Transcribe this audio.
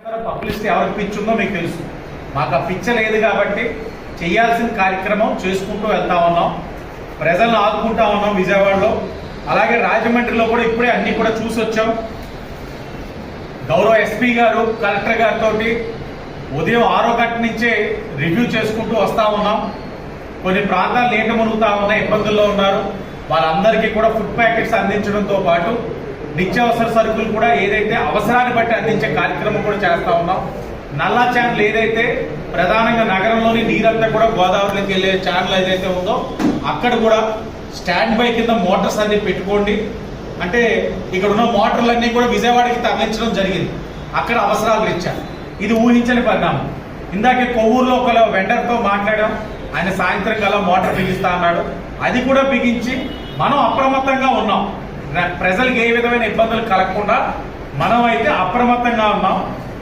Publicity ఎవరికి పిచ్చి ఉందో మీకు తెలుసు. మాకు ఆ పిచ్చ లేదు కాబట్టి చేయాల్సిన కార్యక్రమం చేసుకుంటూ వెళ్తా ఉన్నాం, ప్రజలను ఆదుకుంటా ఉన్నాం విజయవాడలో. అలాగే రాజమండ్రిలో కూడా ఇప్పుడే అన్ని కూడా చూసి వచ్చాం. గౌరవ ఎస్పీ గారు కలెక్టర్ గారితో ఉదయం 6 గంటల నుంచే రివ్యూ చేసుకుంటూ వస్తా ఉన్నాం. కొన్ని ప్రాంతాలు నీట మునుగుతా ఉన్నాయి, ఇబ్బందుల్లో ఉన్నారు. వాళ్ళందరికీ కూడా ఫుడ్ ప్యాకెట్స్ అందించడంతో పాటు నిత్యావసర సరుకులు కూడా ఏదైతే అవసరాన్ని బట్టి అందించే కార్యక్రమం కూడా చేస్తా ఉన్నాం. నల్లా ఛానల్ ఏదైతే ప్రధానంగా నగరంలోని నీరంతా కూడా గోదావరిలోకి వెళ్ళే ఛానల్ ఏదైతే ఉందో అక్కడ కూడా స్టాండ్ బై కింద మోటార్స్ అన్ని పెట్టుకోండి అంటే ఇక్కడ ఉన్న మోటార్లన్నీ కూడా విజయవాడకి తరలించడం జరిగింది అక్కడ అవసరాలు రీత్యా. ఇది ఊహించని పరిణామం. ఇందాకే కొవ్వూరులో ఒక వెండర్తో మాట్లాడాం, ఆయన సాయంత్రం కల్లా మోటార్ బిగిస్తా అన్నాడు. అది కూడా బిగించి మనం అప్రమత్తంగా ఉన్నాం. ప్రజలకు ఏ విధమైన ఇబ్బందులు కలగకుండా మనం అయితే అప్రమత్తంగా ఉన్నాం.